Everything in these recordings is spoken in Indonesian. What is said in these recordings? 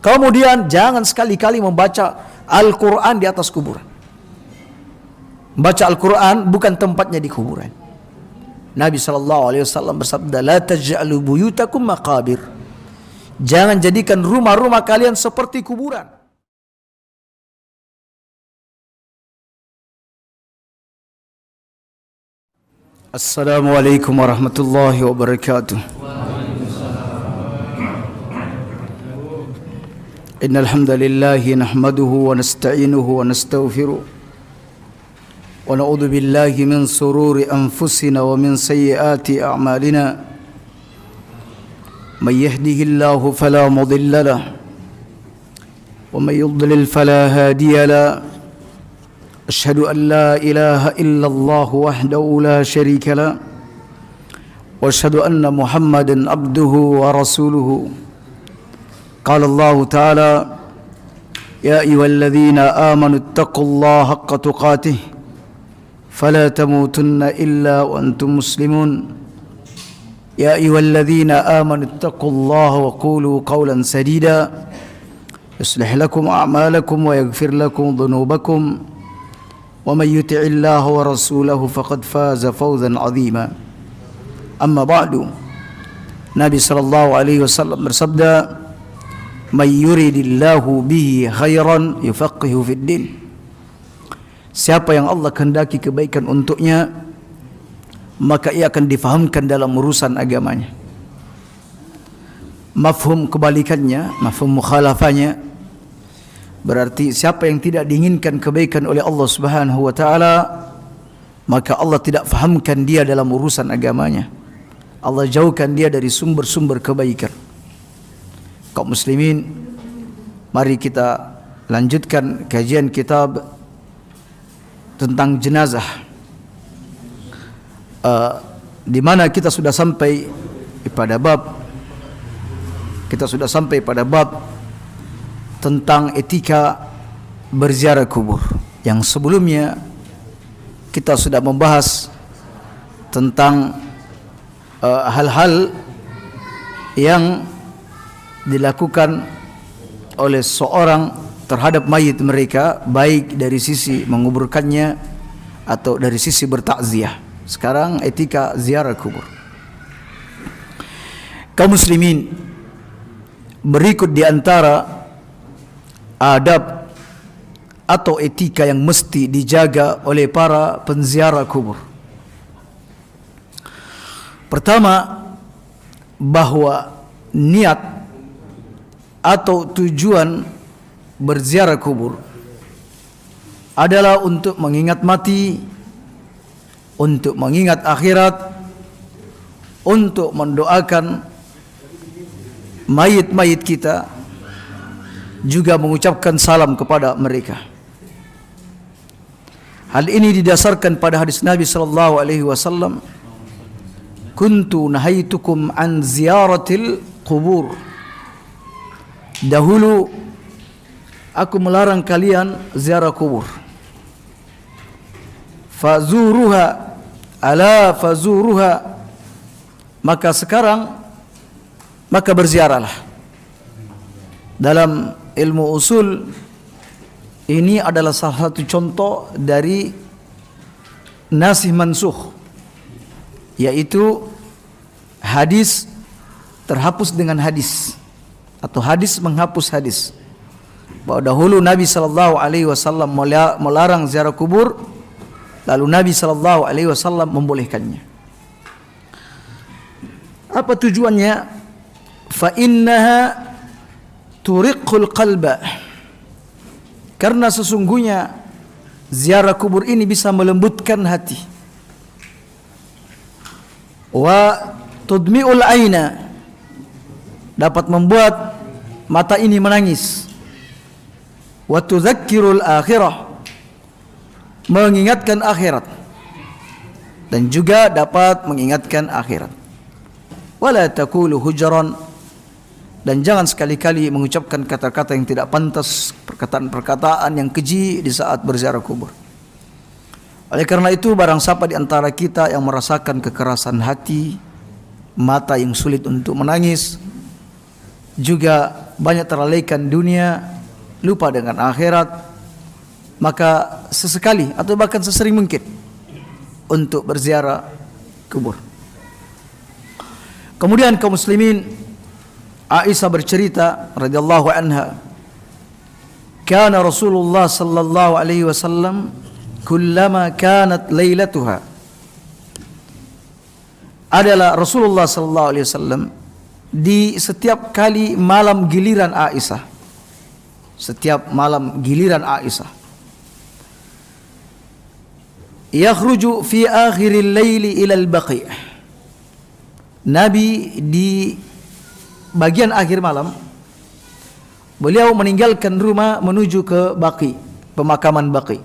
Kemudian jangan sekali-kali membaca Al-Quran di atas kuburan. Baca Al-Quran bukan tempatnya di kuburan. Nabi SAW bersabda, la taj'alu buyutakum maqabir. Jangan jadikan rumah-rumah kalian seperti kuburan. Assalamualaikum warahmatullahi wabarakatuh. Innal hamdalillah nahmaduhu wa nasta'inuhu wa nastaghfiruh wa na'udzu billahi min sururi anfusina wa min sayyiati a'malina. May yahdihillahu fala mudilla lahu wa may yudlil fala hadiya lahu. أشهد أن لا إله إلا الله وحده لا شريك له وأشهد أن محمدا عبده ورسوله. قال الله تعالى يا أيها الذين آمنوا اتقوا الله حق تقاته فلا تموتن إلا وأنتم مسلمون. يا أيها الذين آمنوا اتقوا الله وقولوا قولا سديدا يصلح لكم أعمالكم ويغفر لكم ذنوبكم ومن يطع الله ورسوله فقد فاز فوزا عظيما. أما بعد, Nabi sallallahu alaihi wasallam bersabda, "May yuridillahu bihi khairan yufaqihu fid din." Siapa yang Allah kehendaki kebaikan untuknya, maka ia akan difahamkan dalam urusan agamanya. Mafhum kebalikannya, mafhum mukhalafahnya, berarti siapa yang tidak diinginkan kebaikan oleh Allah Subhanahu wa taala, maka Allah tidak fahamkan dia dalam urusan agamanya. Allah jauhkan dia dari sumber-sumber kebaikan. Kaum muslimin, mari kita lanjutkan kajian kitab tentang jenazah, di mana kita sudah sampai pada bab tentang etika berziarah kubur. Yang sebelumnya kita sudah membahas tentang hal-hal yang dilakukan oleh seorang terhadap mayit mereka, baik dari sisi menguburkannya atau dari sisi bertakziah. Sekarang etika ziarah kubur. Kaum muslimin, berikut di antara adab atau etika yang mesti dijaga oleh para penziarah kubur. Pertama, bahwa niat atau tujuan berziarah kubur adalah untuk mengingat mati, untuk mengingat akhirat, untuk mendoakan mayit-mayit kita, juga mengucapkan salam kepada mereka. Hal ini didasarkan pada hadis Nabi sallallahu alaihi wasallam, "Kuntu nahaitukum an ziyaratil qubur." Dahulu aku melarang kalian ziarah kubur. Fazuruha, ala fazuruha. Maka sekarang berziarahlah. Dalam ilmu usul, ini adalah salah satu contoh dari nasih mansukh, yaitu hadis terhapus dengan hadis, atau hadis menghapus hadis. Bahwa dahulu Nabi sallallahu alaihi wasallam melarang ziarah kubur, lalu Nabi sallallahu alaihi wasallam membolehkannya. Apa tujuannya? Fa innaha turiqul qalba, karena sesungguhnya ziarah kubur ini bisa melembutkan hati. Wa tudmi'ul aina, dapat membuat mata ini menangis. Wa tudzakkirul akhirah, mengingatkan akhirat, dan juga dapat mengingatkan akhirat. Wala taqulu hujran, dan jangan sekali-kali mengucapkan kata-kata yang tidak pantas, perkataan-perkataan yang keji di saat berziarah kubur. Oleh karena itu, barang siapa di antara kita yang merasakan kekerasan hati, mata yang sulit untuk menangis, juga banyak terlalaikan dunia, lupa dengan akhirat, maka sesekali atau bahkan sesering mungkin untuk berziarah kubur. Kemudian kaum muslimin, Aisyah bercerita radhiyallahu anha, kana Rasulullah sallallahu alaihi wasallam kullama kanat lailatuha, adalah Rasulullah sallallahu alaihi wasallam di setiap kali malam giliran Aisyah, setiap malam giliran Aisyah, yakhruju fi akhiril laili ila al-baqi', Nabi di bagian akhir malam beliau meninggalkan rumah menuju ke Baqi, pemakaman Baqi,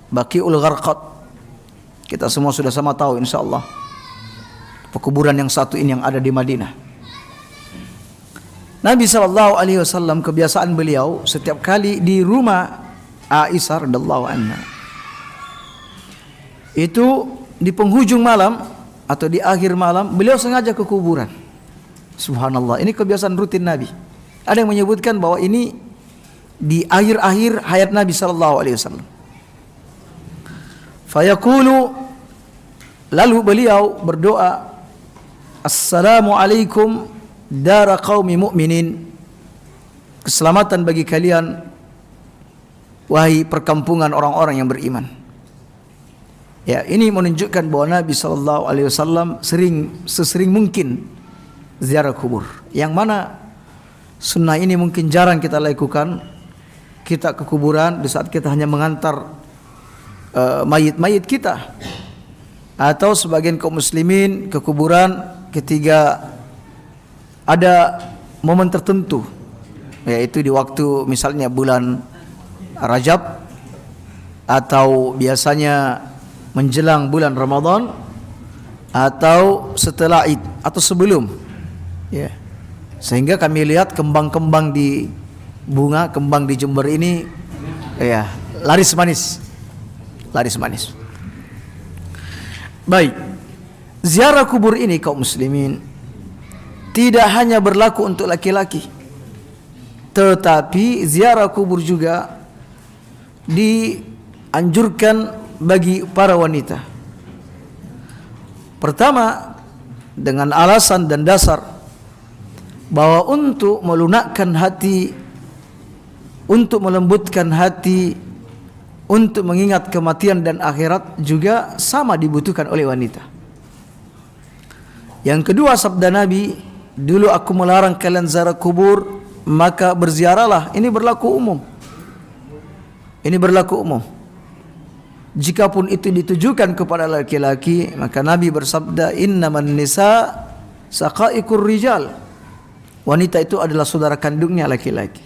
Baqiul Gharqad. Kita semua sudah sama tahu insyaallah pekuburan yang satu ini yang ada di Madinah. Nabi SAW kebiasaan beliau setiap kali di rumah Aisyah radhiyallahu anha itu di penghujung malam atau di akhir malam beliau sengaja ke kuburan. Subhanallah, ini kebiasaan rutin Nabi. Ada yang menyebutkan bahwa ini di akhir-akhir hayat Nabi SAW. Fayaqulu, lalu beliau berdoa, Assalamualaikum dara qaumi mu'minin, keselamatan bagi kalian wahai perkampungan orang-orang yang beriman. Ya, ini menunjukkan bahwa Nabi SAW sesering mungkin ziarah kubur. Yang mana sunnah ini mungkin jarang kita lakukan. Kita ke kuburan di saat kita hanya mengantar mayit-mayit kita, atau sebagian kaum muslimin ke kuburan ketika ada momen tertentu, yaitu di waktu misalnya bulan Rajab atau biasanya menjelang bulan Ramadan atau setelah Id atau sebelum, ya. Sehingga kami lihat kembang-kembang di bunga, kembang di Jember ini, ya, laris manis. Baik, ziarah kubur ini kaum muslimin tidak hanya berlaku untuk laki-laki, tetapi ziarah kubur juga dianjurkan bagi para wanita. Pertama, dengan alasan dan dasar bahwa untuk melunakkan hati, untuk melembutkan hati, untuk mengingat kematian dan akhirat juga sama dibutuhkan oleh wanita. Yang kedua, sabda Nabi, dulu aku melarang kalian ziarah kubur, maka berziarahlah. Ini berlaku umum. Jikapun itu ditujukan kepada laki-laki, maka Nabi bersabda, innaman nisa saqaiqur rijal. Wanita itu adalah saudara kandungnya laki-laki.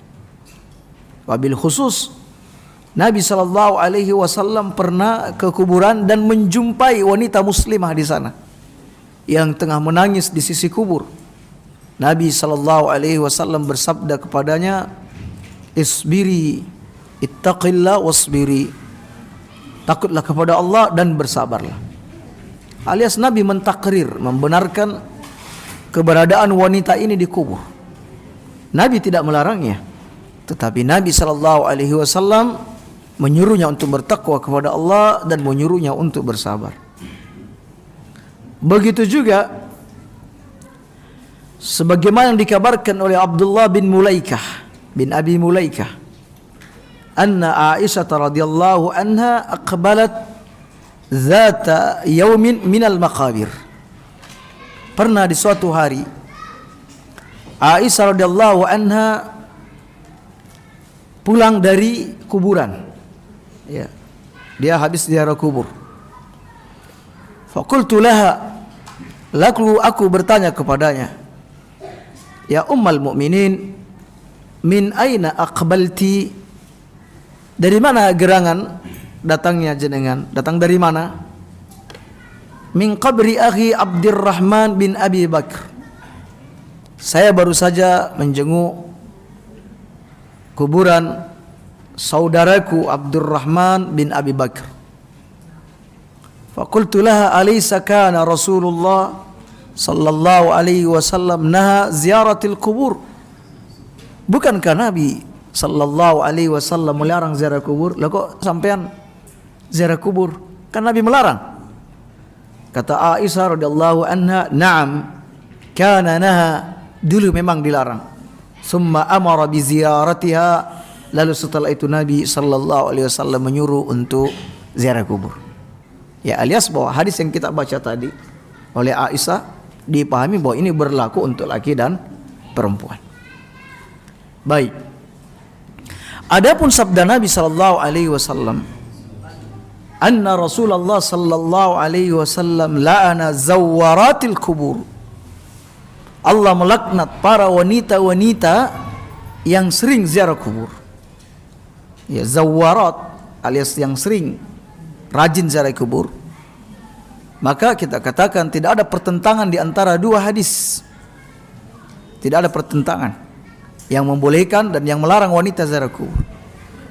Wabil khusus, Nabi SAW pernah ke kuburan dan menjumpai wanita muslimah di sana yang tengah menangis di sisi kubur. Nabi SAW bersabda kepadanya, isbiri, ittaqillah wasbiri, takutlah kepada Allah dan bersabarlah. Alias Nabi mentakrir, membenarkan keberadaan wanita ini di kubur. Nabi tidak melarangnya, tetapi Nabi SAW menyuruhnya untuk bertakwa kepada Allah dan menyuruhnya untuk bersabar. Begitu juga sebagaimana yang dikabarkan oleh Abdullah bin Mulaikah bin Abi Mulaikah, anna Aisyah radhiyallahu anha aqbalat zata yaumin minal maqabir. Pernah di suatu hari Aisyah radhiyallahu anha pulang dari kuburan. Ya. Dia habis ziarah kubur. Faqultu laha, lalu aku bertanya kepadanya, ya ummal mu'minin, min aina aqbalti, dari mana gerangan datangnya jenengan? Datang dari mana? Min qabri akhi Abdurrahman bin Abi Bakr. Saya baru saja menjenguk kuburan saudaraku Abdurrahman bin Abi Bakr. Faqultu laha, alaysa kana Rasulullah sallallahu alaihi wasallam naha ziyaratil kubur? bukankah Nabi sallallahu alaihi wasallam melarang ziarah kubur? Lah kok sampean ziarah kubur? Kan Nabi melarang. Kata Aisyah radhiyallahu anha, "Na'am, kana naha." Dulu memang dilarang. Summa amara bi ziyaratiha. Lalu setelah itu Nabi sallallahu alaihi wasallam menyuruh untuk ziarah kubur. Ya, alias bahwa hadis yang kita baca tadi oleh Aisyah dipahami bahwa ini berlaku untuk laki dan perempuan. Baik. Adapun sabda Nabi sallallahu alaihi wasallam, anna Rasulullah sallallahu alaihi wasallam la'ana zawaratil kubur. Allah melaknat para wanita-wanita yang sering ziarah kubur. Ya, zawarat alias yang sering rajin ziarah kubur. Maka kita katakan tidak ada pertentangan di antara dua hadis. Tidak ada pertentangan yang membolehkan dan yang melarang wanita ziarah kubur.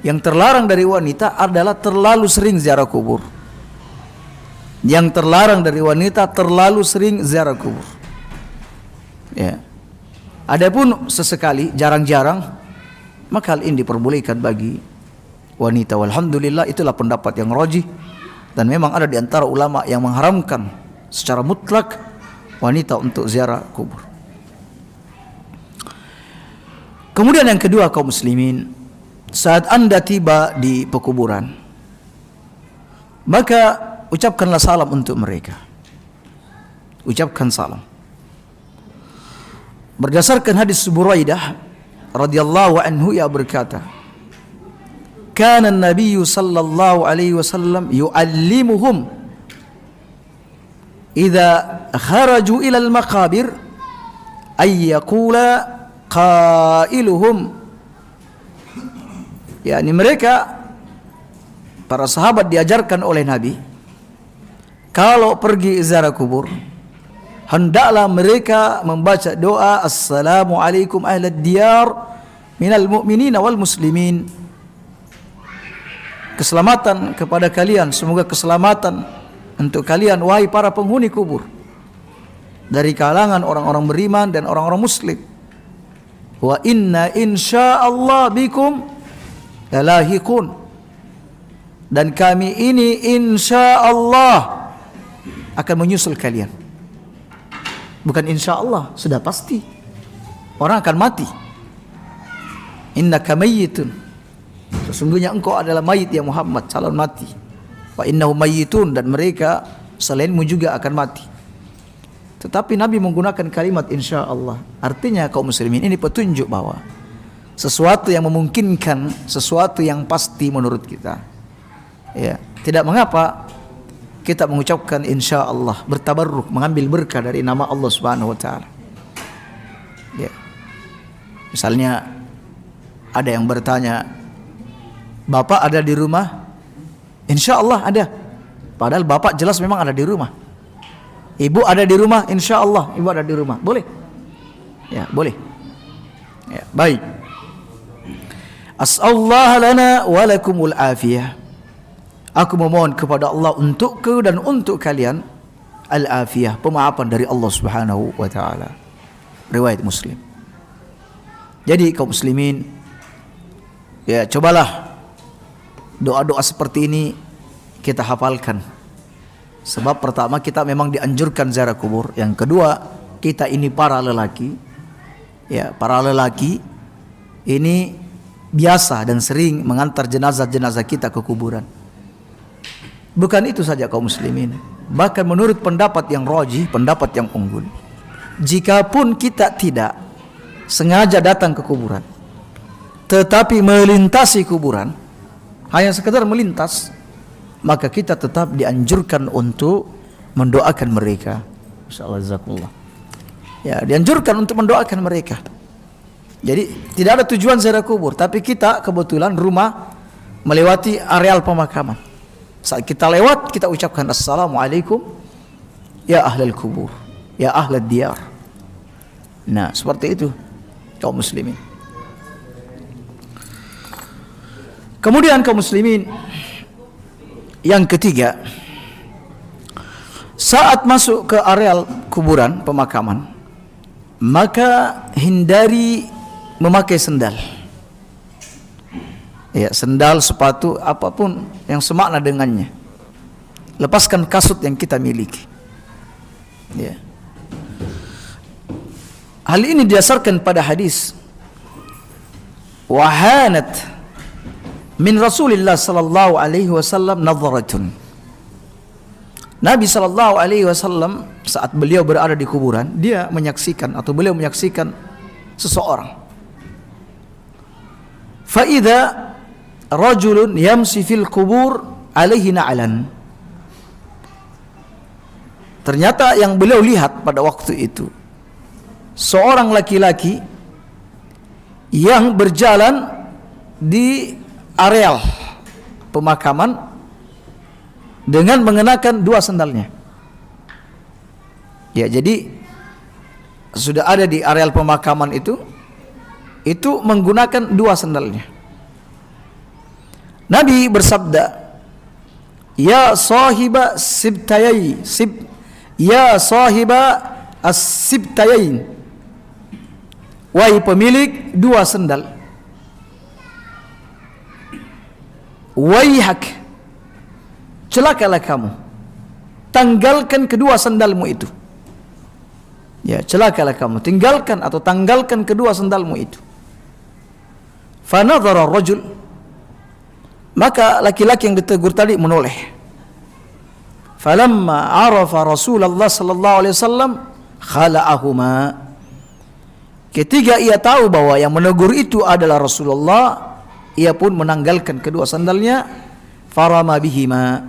Yang terlarang dari wanita adalah terlalu sering ziarah kubur. Yang terlarang dari wanita terlalu sering ziarah kubur. Ya. Adapun sesekali, jarang-jarang, maka hal ini diperbolehkan bagi wanita. Walhamdulillah, itulah pendapat yang rajih, dan memang ada di antara ulama yang mengharamkan secara mutlak wanita untuk ziarah kubur. Kemudian yang kedua, kaum muslimin, saat Anda tiba di pekuburan, maka ucapkanlah salam untuk mereka. Ucapkan salam. Berdasarkan hadis Buraidah radhiyallahu anhu, ia berkata, "Kana an-nabiy sallallahu alaihi wasallam yu'allimuhum idza kharaju ila al-maqabir ay yaqula qailuhum." Yani mereka, para sahabat diajarkan oleh Nabi, kalau pergi ziarah kubur, hendaklah mereka membaca doa, "Assalamualaikum ahlad diyar minal mu'minin wal muslimin." Keselamatan kepada kalian, semoga keselamatan untuk kalian wahai para penghuni kubur, dari kalangan orang-orang beriman dan orang-orang muslim. Wa inna insyaallah bikum lalahiqun, dan kami ini insyaallah akan menyusul kalian. Bukan insyaallah, sudah pasti orang akan mati. Innaka mayyitun, sesungguhnya engkau adalah mayit ya Muhammad, calon mati. Wa innahum mayyitun, dan mereka selainmu juga akan mati. Tetapi Nabi menggunakan kalimat insyaallah. Artinya kaum muslimin, ini petunjuk bahwa sesuatu yang memungkinkan, sesuatu yang pasti menurut kita, ya, tidak mengapa kita mengucapkan insyaallah, bertabarruk, mengambil berkah dari nama Allah Subhanahu wa taala. Ya. Misalnya ada yang bertanya, "Bapak ada di rumah?" Insyaallah ada. Padahal bapak jelas memang ada di rumah. "Ibu ada di rumah?" Insyaallah ibu ada di rumah. Boleh? Ya, boleh. Ya, baik. As'allahu lana wa lakumul afiyah. Aku memohon kepada Allah untukku dan untuk kalian al-afiyah, pemaafan dari Allah Subhanahu wa taala. Riwayat Muslim. Jadi kaum muslimin, ya, cobalah doa-doa seperti ini kita hafalkan. Sebab pertama, kita memang dianjurkan ziarah kubur. Yang kedua, kita ini para lelaki. Ya, para lelaki ini biasa dan sering mengantar jenazah-jenazah kita ke kuburan. Bukan itu saja kaum muslimin, bahkan menurut pendapat yang rajih, pendapat yang unggul, jikapun kita tidak sengaja datang ke kuburan, tetapi melintasi kuburan, hanya sekedar melintas, maka kita tetap dianjurkan untuk mendoakan mereka. Insyaallah, jazakumullah. Ya, dianjurkan untuk mendoakan mereka. Jadi tidak ada tujuan ziarah kubur, tapi kita kebetulan rumah melewati areal pemakaman. Saat kita lewat, kita ucapkan assalamualaikum ya ahlal kubur, ya ahlad diyar. Nah, seperti itu kaum muslimin. Kemudian kaum muslimin, yang ketiga, saat masuk ke areal kuburan pemakaman, maka hindari memakai sendal. Ya, sendal, sepatu, apapun yang semakna dengannya. Lepaskan kasut yang kita miliki. Ya. Hal ini didasarkan pada hadis wahanat min Rasulillah sallallahu alaihi wasallam nadharatun. Nabi sallallahu alaihi wasallam saat beliau berada di kuburan, dia menyaksikan atau beliau menyaksikan seseorang. Fa idza rajulun yamsi fil qubur alaihi na'lan. Ternyata yang beliau lihat pada waktu itu seorang laki-laki yang berjalan di areal pemakaman dengan mengenakan dua sandalnya. Ya, jadi sudah ada di areal pemakaman itu menggunakan dua sandalnya. Nabi bersabda, "Ya sahiba sibtayai, ya sahiba as-sibtayain." Wahai pemilik dua sandal, waihak, celakalah kamu, tanggalkan kedua sandalmu itu. Ya, celakalah kamu, tinggalkan atau tanggalkan kedua sandalmu itu. Fanadhara rajul, maka laki-laki yang ditegur tadi menoleh. Falamma arafa Rasulullah sallallahu alaihi wasallam khala'ahuma. Ketika ia tahu bahwa yang menegur itu adalah Rasulullah, ia pun menanggalkan kedua sandalnya, farama bihima,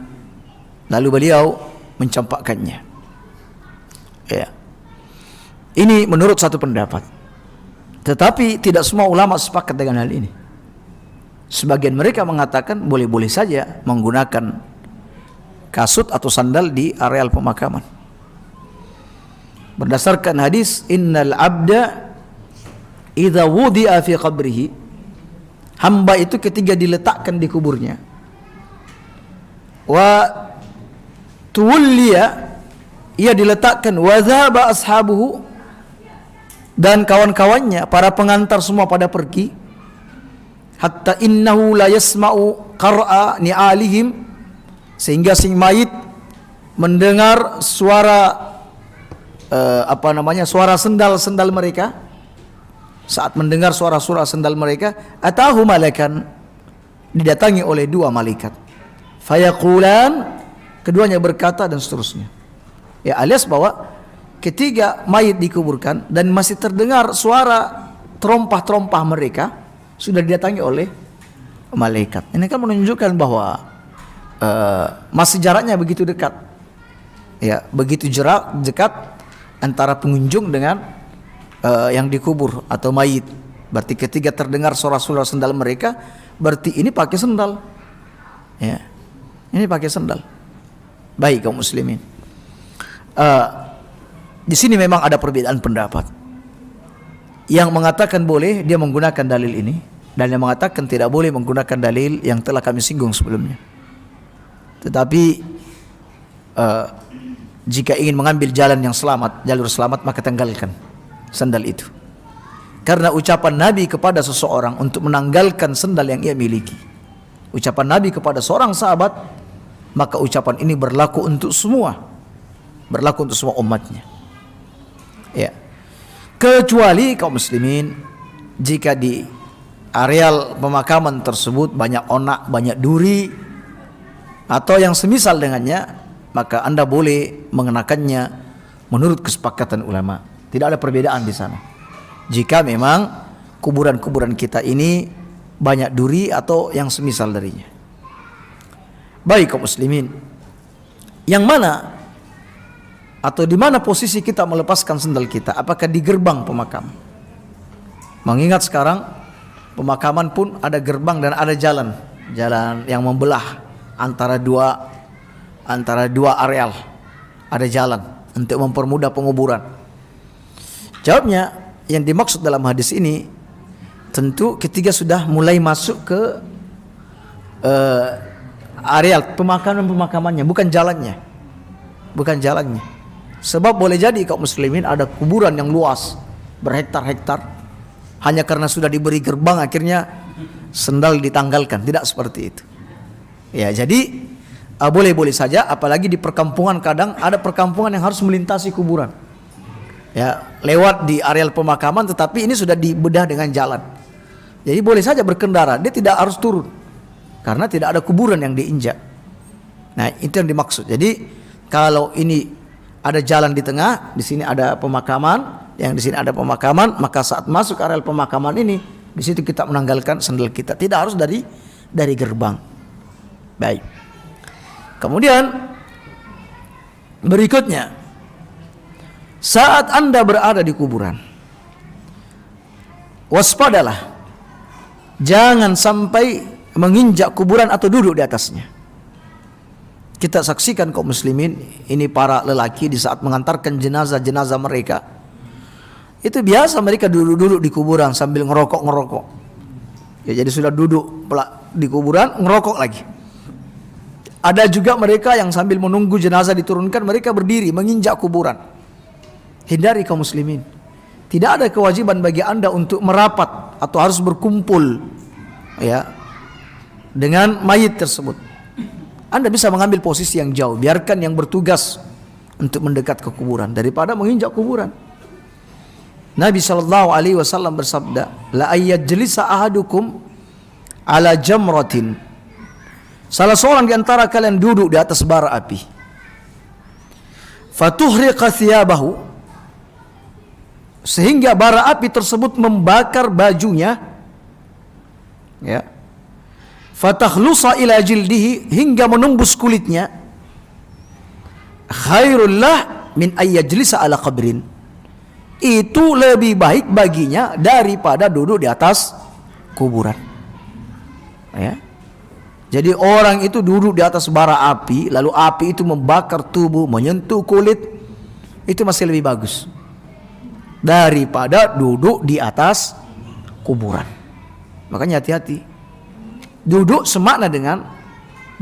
lalu beliau mencampakkannya. Ya. Ini menurut satu pendapat. Tetapi tidak semua ulama sepakat dengan hal ini. Sebagian mereka mengatakan boleh-boleh saja menggunakan kasut atau sandal di areal pemakaman. Berdasarkan hadis, innal abda idza wudi'a fi qabrihi, hamba itu ketika diletakkan di kuburnya, wa tuwliya, ia diletakkan, wa dhaba ashabuhu, dan kawan-kawannya, para pengantar semua pada pergi, hatta innahu la yasma'u qar'a ni'alihim, sehingga si mayit mendengar suara suara sendal-sendal mereka. Saat mendengar suara-suara sendal mereka, atahu malakan, didatangi oleh dua malaikat. Fayaqulan, keduanya berkata, dan seterusnya. Ya, alias bahwa ketika mayit dikuburkan dan masih terdengar suara terompah-terompah mereka, sudah didatangi oleh malaikat. Ini kan menunjukkan bahwa masih jaraknya begitu dekat. Ya, begitu dekat antara pengunjung dengan yang dikubur atau mayit. Berarti ketika terdengar suara-suara sendal mereka, berarti ini pakai sendal. Ya, ini pakai sendal. Baik kaum muslimin. Di sini memang ada perbedaan pendapat. Yang mengatakan boleh, dia menggunakan dalil ini, dan yang mengatakan tidak boleh menggunakan dalil yang telah kami singgung sebelumnya. Tetapi jika ingin mengambil jalan yang selamat, jalur selamat, maka tanggalkan sandal itu. Karena ucapan Nabi kepada seseorang untuk menanggalkan sandal yang ia miliki, ucapan Nabi kepada seorang sahabat, maka ucapan ini berlaku untuk semua, berlaku untuk semua umatnya. Ya, kecuali kaum muslimin jika di areal pemakaman tersebut banyak onak, banyak duri atau yang semisal dengannya, maka Anda boleh mengenakannya menurut kesepakatan ulama. Tidak ada perbedaan di sana. Jika memang kuburan-kuburan kita ini banyak duri atau yang semisal darinya. Baik kaum muslimin, yang mana atau di mana posisi kita melepaskan sandal kita? Apakah di gerbang pemakaman? Mengingat sekarang pemakaman pun ada gerbang dan ada jalan yang membelah antara dua areal. Ada jalan untuk mempermudah penguburan. Jawabnya, yang dimaksud dalam hadis ini tentu ketika sudah mulai masuk ke areal pemakamannya, bukan jalannya. Sebab boleh jadi kaum muslimin ada kuburan yang luas berhektar-hektar, hanya karena sudah diberi gerbang akhirnya sendal ditanggalkan. Tidak seperti itu. Ya, jadi boleh-boleh saja, apalagi di perkampungan kadang ada perkampungan yang harus melintasi kuburan. Ya, lewat di areal pemakaman, tetapi ini sudah dibedah dengan jalan. Jadi boleh saja berkendara, dia tidak harus turun karena tidak ada kuburan yang diinjak. Nah, itu yang dimaksud. Jadi kalau ini ada jalan di tengah, di sini ada pemakaman, yang di sini ada pemakaman, maka saat masuk areal pemakaman ini, di situ kita menanggalkan sandal kita. Tidak harus dari gerbang. Baik. Kemudian berikutnya, saat Anda berada di kuburan, waspadalah, jangan sampai menginjak kuburan atau duduk di atasnya. Kita saksikan kaum muslimin, ini para lelaki di saat mengantarkan jenazah-jenazah mereka, itu biasa mereka duduk-duduk di kuburan sambil ngerokok. Ya, jadi sudah duduk di kuburan, ngerokok lagi. Ada juga mereka yang sambil menunggu jenazah diturunkan, mereka berdiri menginjak kuburan. Hindari kaum muslimin. Tidak ada kewajiban bagi Anda untuk merapat atau harus berkumpul ya dengan mayit tersebut. Anda bisa mengambil posisi yang jauh, biarkan yang bertugas untuk mendekat ke kuburan daripada menginjak kuburan. Nabi SAW bersabda, la ayyajlisa ahadukum ala jamratin. Salah seorang di antara kalian duduk di atas bara api. Fatuhriqa thiyabahu, sehingga bara api tersebut membakar bajunya. Ya. Fatakhlusa ila jildihi, hingga menembus kulitnya. Khairul lah min ayyajlisa ala qabrin. Itu lebih baik baginya daripada duduk di atas kuburan. Ya. Jadi orang itu duduk di atas bara api, lalu api itu membakar tubuh, menyentuh kulit, itu masih lebih bagus daripada duduk di atas kuburan. Makanya hati-hati. Duduk semakna dengan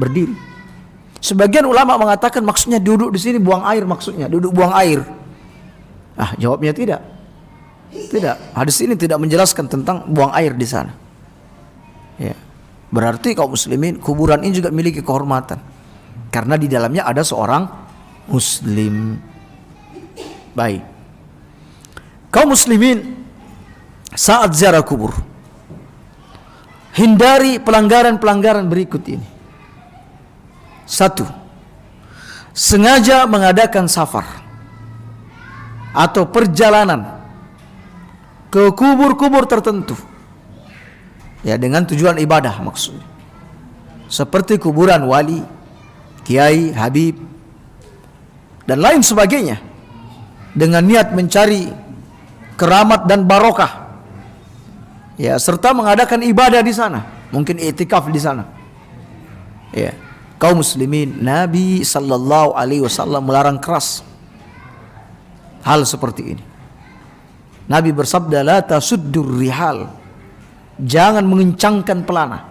berdiri. Sebagian ulama mengatakan maksudnya duduk di sini buang air, maksudnya duduk buang air. Jawabnya tidak. Tidak. Hadis ini tidak menjelaskan tentang buang air di sana. Ya. Berarti kaum muslimin, kuburan ini juga memiliki kehormatan karena di dalamnya ada seorang muslim. Baik. Kaum muslimin, saat ziarah kubur, hindari pelanggaran-pelanggaran berikut ini. 1. Sengaja mengadakan safar atau perjalanan ke kubur-kubur tertentu, ya, dengan tujuan ibadah maksudnya. Seperti kuburan wali, kiai, habib, dan lain sebagainya, dengan niat mencari keramat dan barokah. Ya, serta mengadakan ibadah di sana, mungkin i'tikaf di sana. Ya, kaum muslimin, Nabi sallallahu alaihi wasallam melarang keras hal seperti ini. Nabi bersabda, la tasuddur rihal, jangan mengencangkan pelana.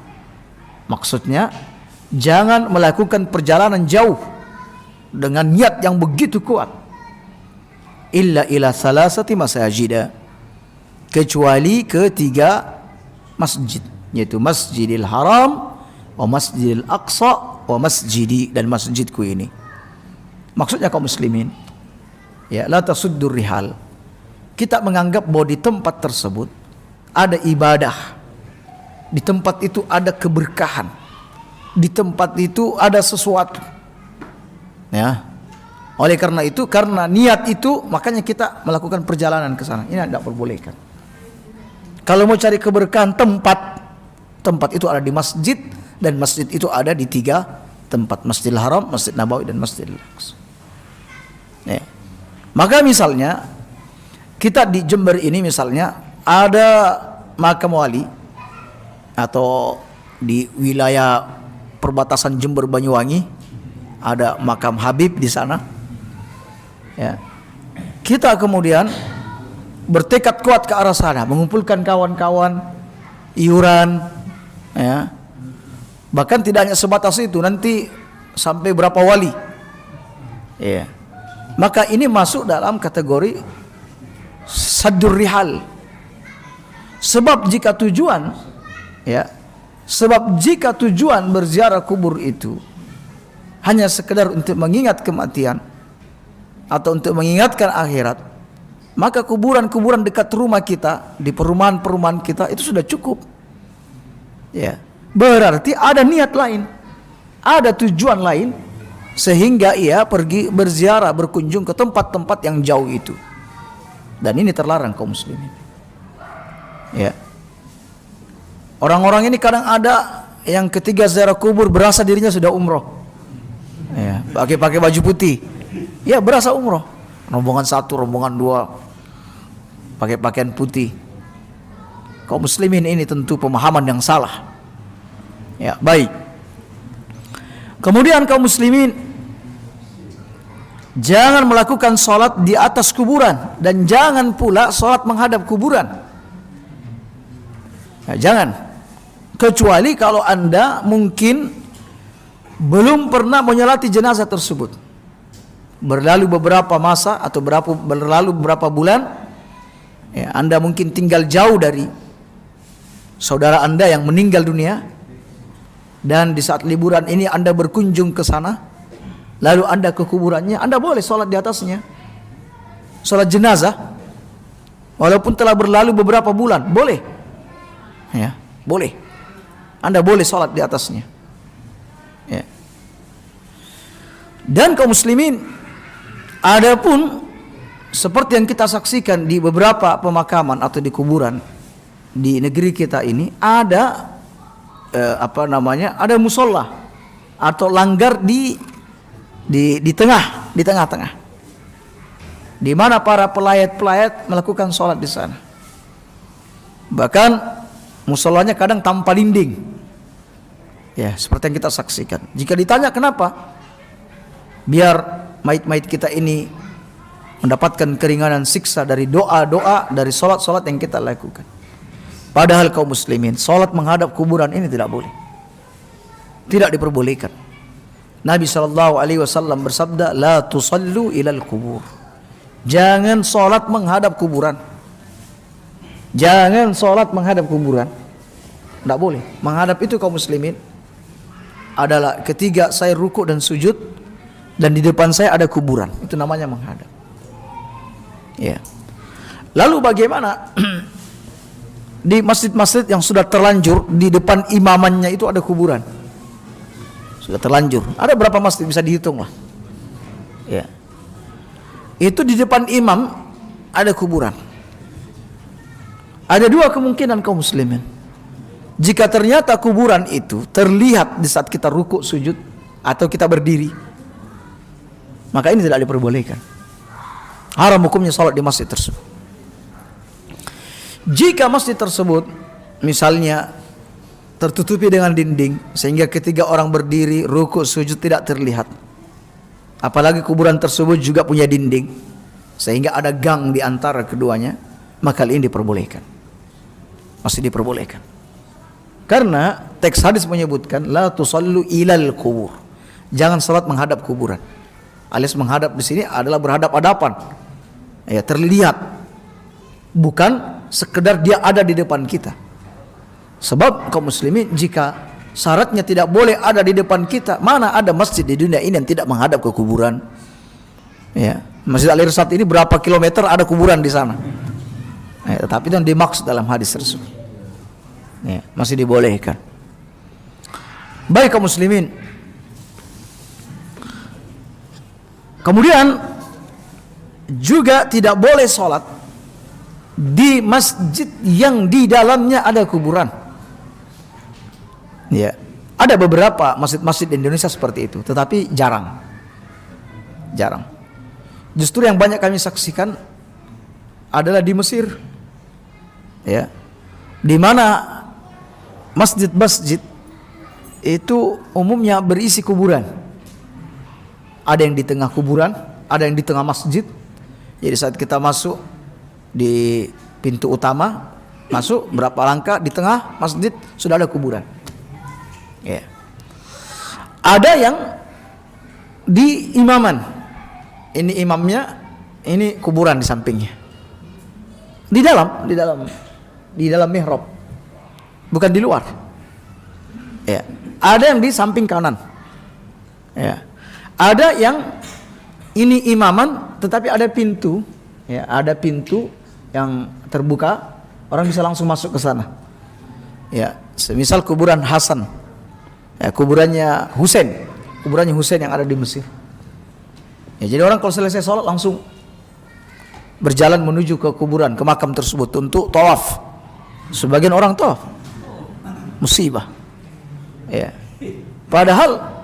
Maksudnya, jangan melakukan perjalanan jauh dengan niat yang begitu kuat. Illa ila salasati masajida, kecuali ke 3 masjid, yaitu Masjidil Haram, wa Masjidil Aqsa, wa masjidi, dan masjidku ini. Maksudnya kaum muslimin, ya, la tasuddur rihal, kita menganggap bahwa di tempat tersebut ada ibadah, di tempat itu ada keberkahan, di tempat itu ada sesuatu. Ya. Oleh karena itu, karena niat itu, makanya kita melakukan perjalanan ke sana. Ini tidak perbolehkan. Kalau mau cari keberkahan, tempat itu ada di masjid, dan masjid itu ada di 3 tempat, Masjidil Haram, Masjid Nabawi, dan Masjidil Aqsa. Ya. Maka misalnya kita di Jember ini misalnya ada makam wali, atau di wilayah perbatasan Jember Banyuwangi ada makam Habib di sana. Ya. Kita kemudian bertekad kuat ke arah sana, mengumpulkan kawan-kawan, iuran, ya. Bahkan tidak hanya sebatas itu, nanti sampai berapa wali. Ya. Maka ini masuk dalam kategori saddur rihal. Sebab jika tujuan berziarah kubur itu hanya sekedar untuk mengingat kematian atau untuk mengingatkan akhirat, maka kuburan-kuburan dekat rumah kita, di perumahan-perumahan kita itu sudah cukup. Ya, berarti ada niat lain, ada tujuan lain, sehingga ia pergi berziarah, berkunjung ke tempat-tempat yang jauh itu. Dan ini terlarang kaum muslimin. Ya. Orang-orang ini kadang ada yang ketika ziarah kubur berasa dirinya sudah umroh. Ya, pakai baju putih. Ya, berasa umroh. Rombongan 1, rombongan 2 pakai pakaian putih. Kaum muslimin ini tentu pemahaman yang salah. Ya, baik. Kemudian kaum muslimin, jangan melakukan sholat di atas kuburan, dan jangan pula sholat menghadap kuburan. Nah, jangan, kecuali kalau Anda mungkin belum pernah menyolati jenazah tersebut, berlalu beberapa masa atau berlalu beberapa bulan, ya, Anda mungkin tinggal jauh dari saudara Anda yang meninggal dunia, dan di saat liburan ini Anda berkunjung ke sana, lalu Anda ke kuburannya, Anda boleh sholat di atasnya, sholat jenazah, walaupun telah berlalu beberapa bulan, boleh, ya, boleh, Anda boleh sholat di atasnya. Ya. Dan kaum muslimin, adapun seperti yang kita saksikan di beberapa pemakaman atau di kuburan di negeri kita ini, ada ada musola atau langgar di tengah-tengah, di mana para pelayat melakukan sholat di sana. Bahkan musolanya kadang tanpa dinding. Ya, seperti yang kita saksikan. Jika ditanya kenapa? Biar mayit-mayit kita ini mendapatkan keringanan siksa dari doa-doa, dari sholat-sholat yang kita lakukan. Padahal kaum muslimin, sholat menghadap kuburan ini tidak boleh, tidak diperbolehkan. Nabi SAW bersabda, la tusallu ilal kubur. Jangan sholat menghadap kuburan. Jangan sholat menghadap kuburan. Tidak boleh. Menghadap itu kaum muslimin adalah ketika saya rukuk dan sujud dan di depan saya ada kuburan, itu namanya menghadap. Ya. Lalu bagaimana di masjid-masjid yang sudah terlanjur di depan imamannya itu ada kuburan? Sudah terlanjur. Ada berapa masjid bisa dihitung lah. Ya. Itu di depan imam ada kuburan. Ada dua kemungkinan kaum muslimin. Jika ternyata kuburan itu terlihat di saat kita rukuk, sujud, atau kita berdiri, maka ini tidak diperbolehkan. Haram hukumnya sholat di masjid tersebut. Jika masjid tersebut misalnya tertutupi dengan dinding, sehingga ketika orang berdiri, rukuk, sujud tidak terlihat, apalagi kuburan tersebut juga punya dinding, sehingga ada gang di antara keduanya, maka ini diperbolehkan. Masih diperbolehkan. Karena teks hadis menyebutkan la tusallu ilal kubur. Jangan salat menghadap kuburan. Alias menghadap di sini adalah berhadap-hadapan. Ya, terlihat. Bukan sekedar dia ada di depan kita. Sebab kaum muslimin, jika syaratnya tidak boleh ada di depan kita, mana ada masjid di dunia ini yang tidak menghadap ke kuburan? Ya, Masjid Al-Irsyad ini berapa kilometer ada kuburan di sana. Ya, tetapi itu yang dimaksud dalam hadis tersebut. Ya, masih dibolehkan. Baik kaum muslimin. Kemudian juga tidak boleh sholat di masjid yang di dalamnya ada kuburan. Ya, ada beberapa masjid-masjid di Indonesia seperti itu, tetapi jarang. Justru yang banyak kami saksikan adalah di Mesir. Ya, di mana masjid-masjid itu umumnya berisi kuburan. Ada yang di tengah kuburan, ada yang di tengah masjid. Jadi saat kita masuk di pintu utama, masuk berapa langkah di tengah masjid sudah ada kuburan. Ya. Ada yang di imaman. Ini imamnya, ini kuburan di sampingnya. Di dalam di dalam mihrab, bukan di luar. Ya, ada yang di samping kanan. Ya, ada yang ini imaman, tetapi ada pintu. Ya, ada pintu yang terbuka, orang bisa langsung masuk ke sana. Ya, semisal kuburan Hasan, ya, kuburannya Husain yang ada di Mesir. Ya, jadi orang kalau selesai sholat langsung berjalan menuju ke kuburan, ke makam tersebut untuk tawaf. Sebagian orang tawaf, musibah. Ya. Padahal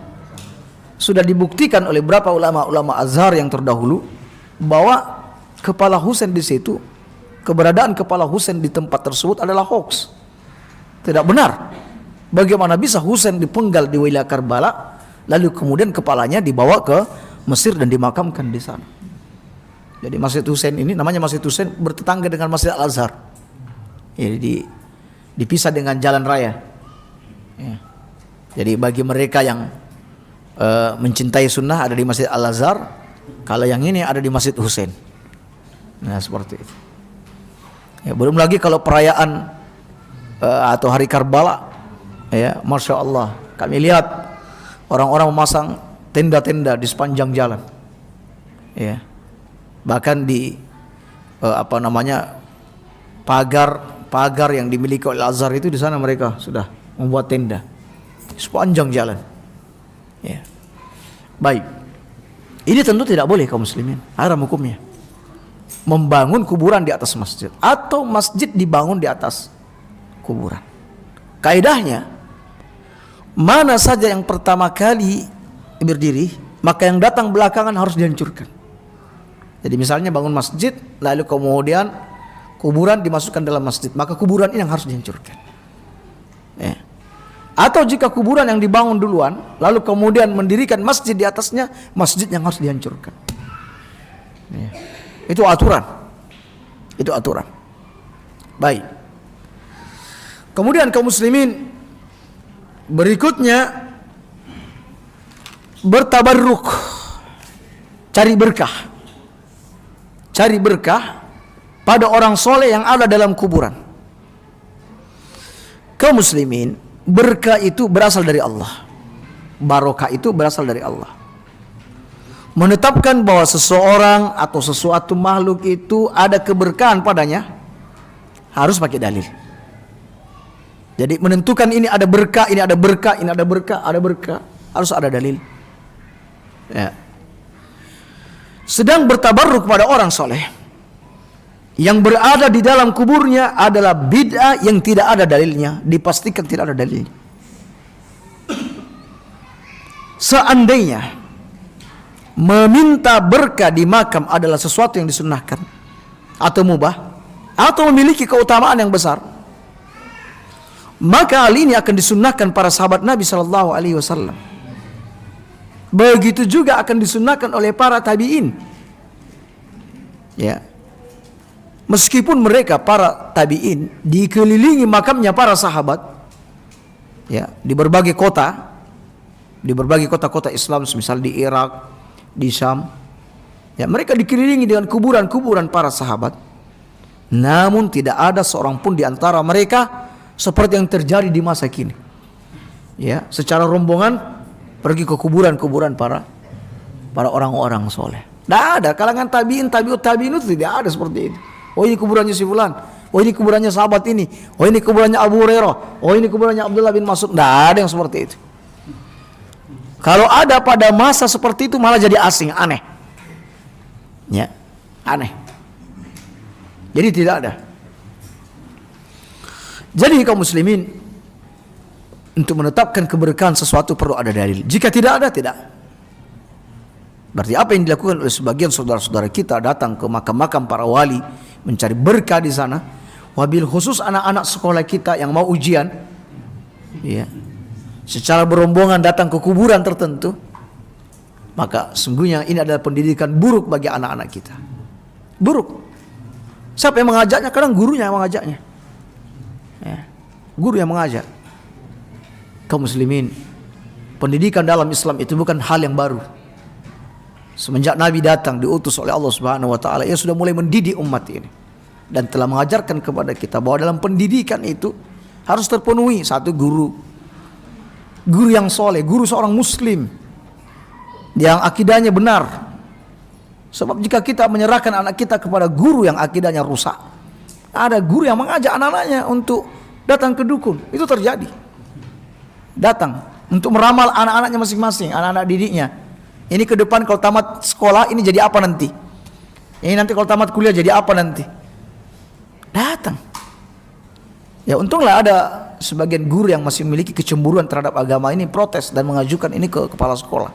sudah dibuktikan oleh beberapa ulama Azhar yang terdahulu bahwa kepala Husain di situ, keberadaan kepala Husain di tempat tersebut adalah hoax. Tidak benar. Bagaimana bisa Husain dipenggal di wilayah Karbala, lalu kemudian kepalanya dibawa ke Mesir dan dimakamkan di sana. Jadi Masjid Husain ini namanya Masjid Husain, bertetangga dengan Masjid Al-Azhar. Jadi dipisah dengan jalan raya. Ya. Jadi bagi mereka yang mencintai sunnah ada di Masjid Al-Azhar, kalau yang ini ada di Masjid Husain. Nah, seperti itu. Ya, belum lagi kalau perayaan atau hari Karbala, ya, Masya Allah, kami lihat orang-orang memasang tenda-tenda di sepanjang jalan. Ya. Bahkan di pagar yang dimiliki oleh Al-Azhar itu, di sana mereka sudah membuat tenda sepanjang jalan. Ya. Baik. Ini tentu tidak boleh kaum muslimin. Haram hukumnya. Membangun kuburan di atas masjid atau masjid dibangun di atas kuburan. Kaidahnya, mana saja yang pertama kali berdiri, maka yang datang belakangan harus dihancurkan. Jadi misalnya bangun masjid, lalu kemudian kuburan dimasukkan dalam masjid, maka kuburan ini yang harus dihancurkan. Ya. Atau jika kuburan yang dibangun duluan, lalu kemudian mendirikan masjid di atasnya, masjid yang harus dihancurkan. Ya. Itu aturan. Itu aturan. Baik. Kemudian kaum muslimin, berikutnya bertabarruk, cari berkah. Cari berkah pada orang soleh yang ada dalam kuburan. Kaum muslimin, berkah itu berasal dari Allah. Barokah itu berasal dari Allah. Menetapkan bahwa seseorang atau sesuatu makhluk itu ada keberkahan padanya, harus pakai dalil. Jadi menentukan ini ada berkah, ini ada berkah, ini ada berkah, ada berkah, harus ada dalil. Ya. Sedang bertabarruk pada orang soleh yang berada di dalam kuburnya adalah bid'ah yang tidak ada dalilnya, dipastikan tidak ada dalilnya. Seandainya meminta berkah di makam adalah sesuatu yang disunnahkan atau mubah atau memiliki keutamaan yang besar, maka hal ini akan disunnahkan para sahabat Nabi Shallallahu Alaihi Wasallam. Begitu juga akan disunnahkan oleh para tabi'in. Ya. Meskipun mereka para tabi'in dikelilingi makamnya para sahabat, ya, di berbagai kota, di berbagai kota-kota Islam, misal di Irak, di Syam, ya, mereka dikelilingi dengan kuburan-kuburan para sahabat. Namun tidak ada seorang pun di antara mereka seperti yang terjadi di masa kini. Ya, secara rombongan pergi ke kuburan-kuburan para orang-orang soleh. Tidak ada kalangan tabi'in, tabi'ut tabi'in itu tidak ada seperti itu. Oh, ini kuburannya si fulan. Oh, ini kuburannya sahabat ini. Oh, ini kuburannya Abu Hurairah. Oh, ini kuburannya Abdullah bin Mas'ud. Tidak ada yang seperti itu. Kalau ada pada masa seperti itu malah jadi asing, aneh. Ya, aneh. Jadi tidak ada. Jadi kaum muslimin, untuk menetapkan keberkahan sesuatu perlu ada dalil. Jika tidak ada, tidak. Berarti apa yang dilakukan oleh sebagian saudara-saudara kita datang ke makam-makam para wali mencari berkah di sana, wabil khusus anak-anak sekolah kita yang mau ujian, ya, secara berombongan datang ke kuburan tertentu, maka sungguhnya ini adalah pendidikan buruk bagi anak-anak kita. Buruk. Siapa yang mengajaknya? Kadang gurunya yang mengajaknya. Ya, guru yang mengajak. Kaum muslimin, pendidikan dalam Islam itu bukan hal yang baru. Semenjak Nabi datang diutus oleh Allah Subhanahu wa taala, ia sudah mulai mendidik umat ini. dan telah mengajarkan kepada kita bahwa dalam pendidikan itu harus terpenuhi satu guru yang soleh, guru seorang muslim yang akidahnya benar. Sebab jika kita menyerahkan anak kita kepada guru yang akidahnya rusak, ada guru yang mengajak anak-anaknya untuk datang ke dukun, itu terjadi. Datang untuk meramal anak-anaknya masing-masing, anak-anak didiknya. Ini ke depan kalau tamat sekolah ini jadi apa nanti? Ini nanti kalau tamat kuliah jadi apa nanti? Datang. Ya untunglah ada sebagian guru yang masih memiliki kecemburuan terhadap agama ini, protes dan mengajukan ini ke kepala sekolah.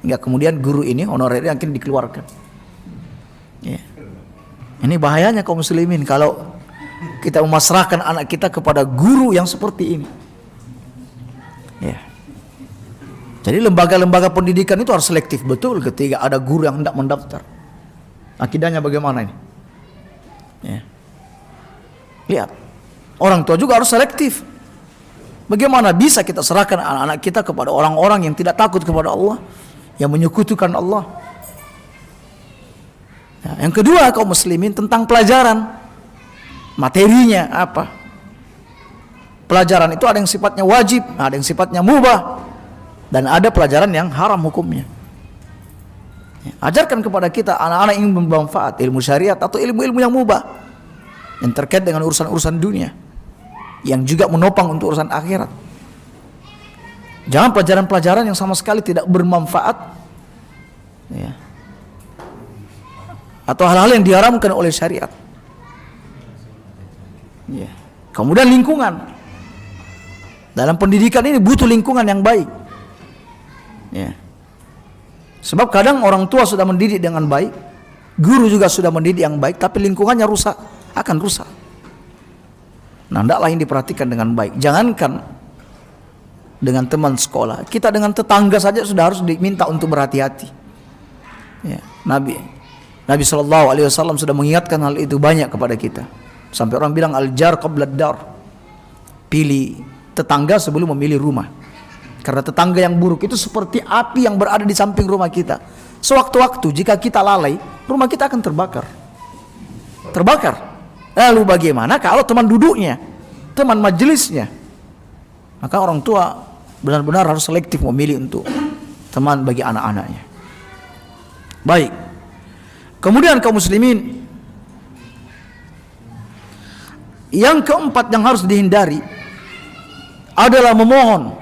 Hingga kemudian guru ini honorernya akhirnya dikeluarkan. Ya. Ini bahayanya kaum muslimin kalau kita memasrahkan anak kita kepada guru yang seperti ini. Ya. Jadi lembaga-lembaga pendidikan itu harus selektif betul ketika ada guru yang hendak mendaftar. Akidahnya bagaimana ini? Ya. Lihat, orang tua juga harus selektif. Bagaimana bisa kita serahkan anak-anak kita kepada orang-orang yang tidak takut kepada Allah, yang menyekutukan Allah? Ya, yang kedua, kaum muslimin, tentang pelajaran. Materinya apa? Pelajaran itu ada yang sifatnya wajib, ada yang sifatnya mubah, dan ada pelajaran yang haram hukumnya. Ya, ajarkan kepada kita anak-anak yang bermanfaat, ilmu syariat atau ilmu-ilmu yang mubah yang terkait dengan urusan-urusan dunia, yang juga menopang untuk urusan akhirat. Jangan pelajaran-pelajaran yang sama sekali tidak bermanfaat, ya, atau hal-hal yang diharamkan oleh syariat. Ya. Kemudian lingkungan. Dalam pendidikan ini butuh lingkungan yang baik. Ya. Sebab kadang orang tua sudah mendidik dengan baik, guru juga sudah mendidik yang baik, tapi lingkungannya rusak, akan rusak. Nah, hendaklah yang diperhatikan dengan baik. Jangankan dengan teman sekolah, kita dengan tetangga saja sudah harus diminta untuk berhati-hati. Ya. Nabi SAW sudah mengingatkan hal itu banyak kepada kita. Sampai orang bilang al-jar qabla ad-dar. Pilih tetangga sebelum memilih rumah. Karena tetangga yang buruk itu seperti api yang berada di samping rumah kita. Sewaktu-waktu jika kita lalai, rumah kita akan terbakar. Lalu bagaimana kalau teman duduknya, teman majelisnya? Maka orang tua benar-benar harus selektif memilih untuk teman bagi anak-anaknya. Baik. Kemudian kaum muslimin, yang keempat yang harus dihindari adalah memohon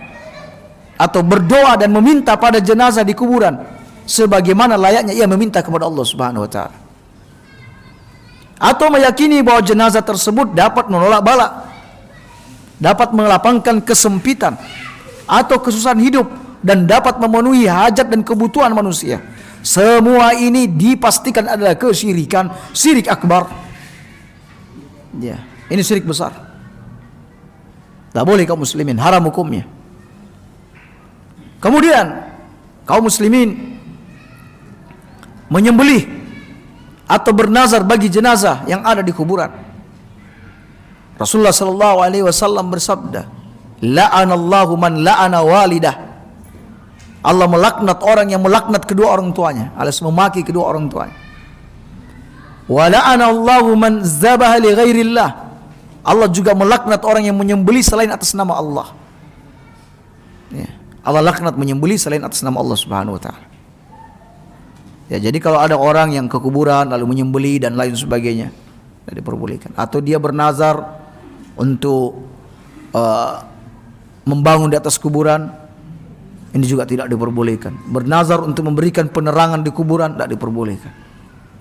atau berdoa dan meminta pada jenazah di kuburan sebagaimana layaknya ia meminta kepada Allah Subhanahu wa taala. Atau meyakini bahwa jenazah tersebut dapat menolak bala, dapat melapangkan kesempitan atau kesusahan hidup, dan dapat memenuhi hajat dan kebutuhan manusia. Semua ini dipastikan adalah kesyirikan, syirik akbar. Ya, ini syirik besar. Tak boleh kaum muslimin, haram hukumnya. Kemudian kaum muslimin menyembelih atau bernazar bagi jenazah yang ada di kuburan. Rasulullah SAW bersabda, "La'anallahu man la'ana walidah." Allah melaknat orang yang melaknat kedua orang tuanya, alias memaki kedua orang tuanya. "Wa la'anallahu man zabaha li ghairillah." Allah juga melaknat orang yang menyembelih selain atas nama Allah. Ya. Allah laknat menyembelih selain atas nama Allah Subhanahu wa taala. Ya, jadi kalau ada orang yang ke kuburan lalu menyembelih dan lain sebagainya, tidak diperbolehkan. Atau dia bernazar untuk membangun di atas kuburan, ini juga tidak diperbolehkan. Bernazar untuk memberikan penerangan di kuburan, tidak diperbolehkan.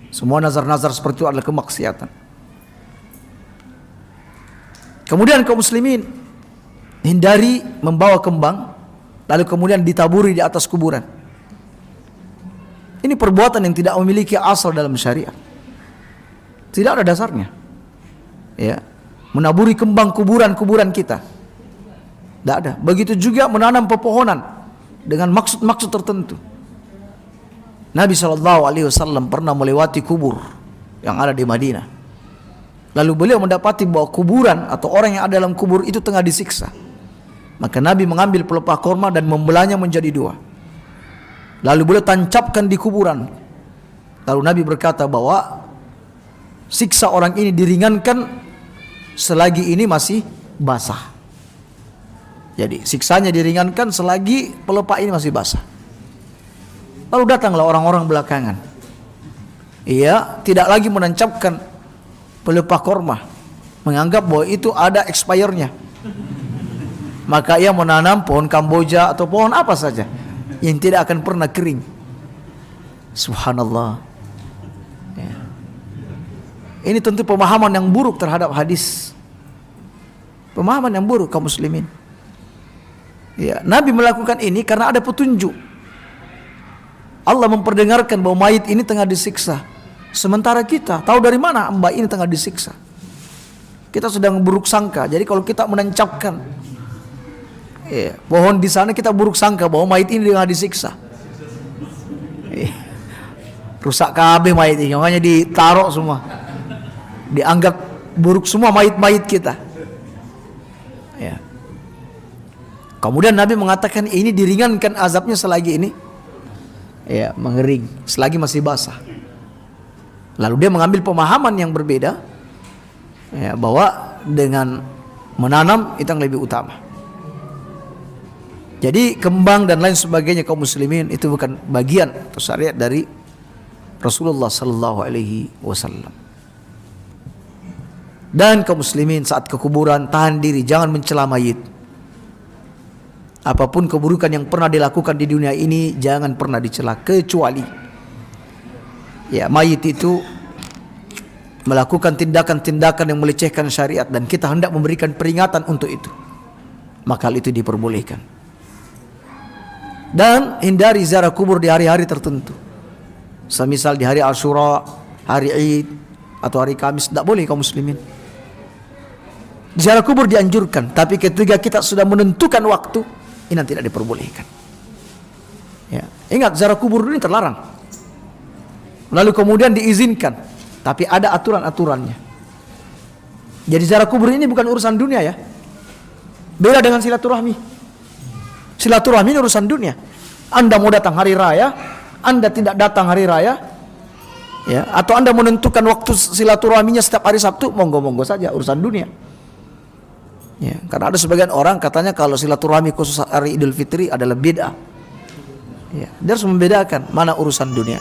Semua nazar-nazar seperti itu adalah kemaksiatan. Kemudian kaum muslimin, hindari membawa kembang lalu kemudian ditaburi di atas kuburan. Ini perbuatan yang tidak memiliki asal dalam syariat. Tidak ada dasarnya. Ya, menaburi kembang kuburan-kuburan kita. Tidak ada. Begitu juga menanam pepohonan dengan maksud-maksud tertentu. Nabi SAW pernah melewati kubur yang ada di Madinah. Lalu beliau mendapati bahwa kuburan atau orang yang ada dalam kubur itu tengah disiksa. Maka Nabi mengambil pelepah korma dan membelahnya menjadi dua. Lalu beliau tancapkan di kuburan. Lalu Nabi berkata bahwa siksa orang ini diringankan selagi ini masih basah. Jadi siksanya diringankan selagi pelepah ini masih basah. Lalu datanglah orang-orang belakangan. Ia tidak lagi menancapkan pelepah korma, menganggap bahwa itu ada expirednya. Maka ia menanam pohon Kamboja atau pohon apa saja yang tidak akan pernah kering. Subhanallah. Ya. Ini tentu pemahaman yang buruk terhadap hadis. Pemahaman yang buruk kaum muslimin. Ya, Nabi melakukan ini karena ada petunjuk. Allah memperdengarkan bahwa mayit ini tengah disiksa. Sementara kita tahu dari mana mbak ini tengah disiksa. Kita sedang buruk sangka. Jadi kalau kita menancapkan pohon di sana, kita buruk sangka bahwa mayit ini tengah disiksa. Rusak kabeh mayit ini, makanya ditaruh semua. Dianggap buruk semua mayit-mayit kita. Ya. Kemudian Nabi mengatakan ini diringankan azabnya selagi ini mengering, selagi masih basah. Lalu dia mengambil pemahaman yang berbeda, bahwa dengan menanam itu yang lebih utama. Jadi kembang dan lain sebagainya kaum muslimin itu bukan bagian atau syariat dari Rasulullah sallallahu alaihi wasallam. Dan kaum muslimin saat ke kuburan tahan diri, jangan mencela mayit. Apapun keburukan yang pernah dilakukan di dunia ini jangan pernah dicela, kecuali mayit itu melakukan tindakan-tindakan yang melecehkan syariat dan kita hendak memberikan peringatan untuk itu, maka hal itu diperbolehkan. Dan hindari ziarah kubur di hari-hari tertentu, semisal di hari Asyura, hari Id atau hari Kamis, tidak boleh kaum muslimin. Ziarah kubur dianjurkan, tapi ketika kita sudah menentukan waktu, ini tidak diperbolehkan. Ya. Ingat, ziarah kubur ini terlarang. Lalu kemudian diizinkan, tapi ada aturan-aturannya. Jadi ziarah kubur ini bukan urusan dunia ya. Beda dengan silaturahmi. Silaturahmi ini urusan dunia. Anda mau datang hari raya, Anda tidak datang hari raya, atau Anda menentukan waktu silaturahminya setiap hari Sabtu, monggo-monggo saja, urusan dunia. Ya, karena ada sebagian orang katanya kalau silaturahmi khusus hari Idul Fitri adalah bid'ah. Ya, dia harus membedakan mana urusan dunia,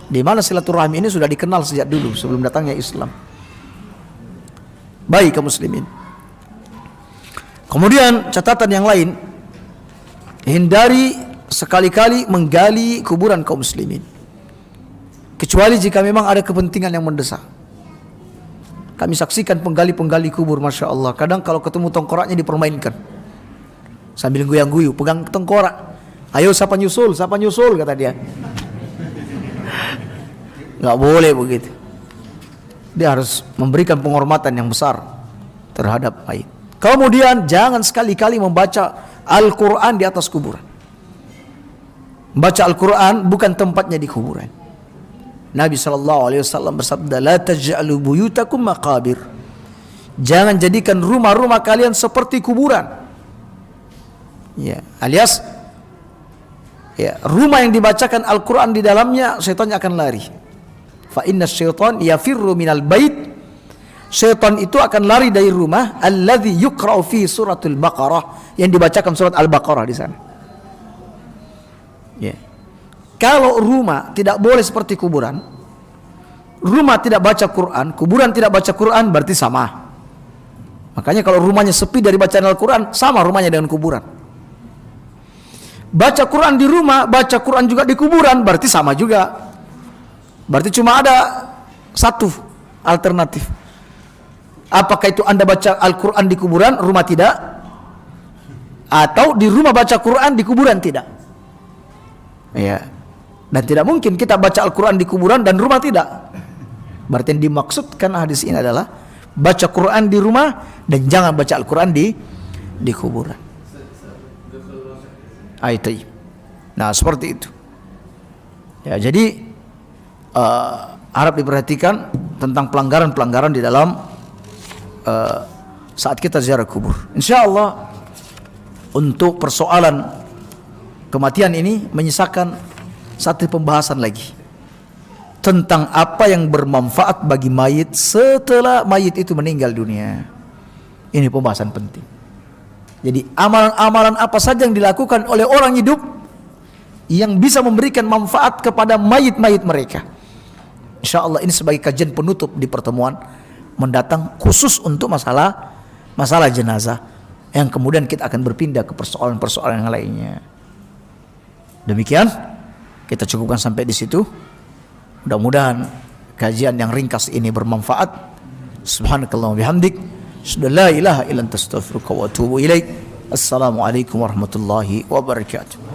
di mana silaturahmi ini sudah dikenal sejak dulu sebelum datangnya Islam. Baik kaum muslimin. Kemudian catatan yang lain, hindari sekali-kali menggali kuburan kaum muslimin, kecuali jika memang ada kepentingan yang mendesak. Kami saksikan penggali-penggali kubur, Masya Allah. Kadang kalau ketemu tengkoraknya dipermainkan, sambil goyang-guyu, pegang tengkorak. Ayo siapa nyusul, kata dia. Nggak boleh begitu. Dia harus memberikan penghormatan yang besar terhadap mayit. Kemudian jangan sekali-kali membaca Al-Quran di atas kuburan. Baca Al-Quran bukan tempatnya di kuburan. Nabi SAW bersabda, la taj'alu buyutakum maqabir. Jangan jadikan rumah-rumah kalian seperti kuburan. Ya, alias rumah yang dibacakan Al-Quran di dalamnya, syaitannya akan lari. Fa inna syaitan yafirru minal bait. Syaitan itu akan lari dari rumah alladzi yuqra'u fi suratul Baqarah, yang dibacakan surat Al-Baqarah di sana. Ya. Kalau rumah tidak boleh seperti kuburan, rumah tidak baca Quran, kuburan tidak baca Quran, berarti sama. Makanya kalau rumahnya sepi dari bacaan Al-Quran, sama rumahnya dengan kuburan. Baca Quran di rumah, baca Quran juga di kuburan, berarti sama juga. Berarti cuma ada satu alternatif. Apakah itu Anda baca Al-Quran di kuburan, rumah tidak? Atau di rumah baca Quran, di kuburan tidak? Ya. Dan tidak mungkin kita baca Al-Quran di kuburan dan rumah tidak. Berarti yang dimaksudkan hadis ini adalah baca Quran di rumah dan jangan baca Al-Quran di kuburan. Nah seperti itu. Ya, jadi harap diperhatikan tentang pelanggaran-pelanggaran di dalam saat kita ziarah kubur. Insya Allah untuk persoalan kematian ini menyisakan satu pembahasan lagi, tentang apa yang bermanfaat bagi mayit setelah mayit itu meninggal dunia. Ini pembahasan penting. Jadi amalan-amalan apa saja yang dilakukan oleh orang hidup yang bisa memberikan manfaat kepada mayit-mayit mereka. InsyaAllah ini sebagai kajian penutup di pertemuan mendatang khusus untuk masalah jenazah, yang kemudian kita akan berpindah ke persoalan-persoalan yang lainnya. Demikian kita cukupkan sampai di situ. Mudah-mudahan kajian yang ringkas ini bermanfaat. Subhanakallahumma bihamdik, asyhadu an la ilaha illa anta astaghfiruka wa atubu ilaik. Assalamualaikum warahmatullahi wabarakatuh.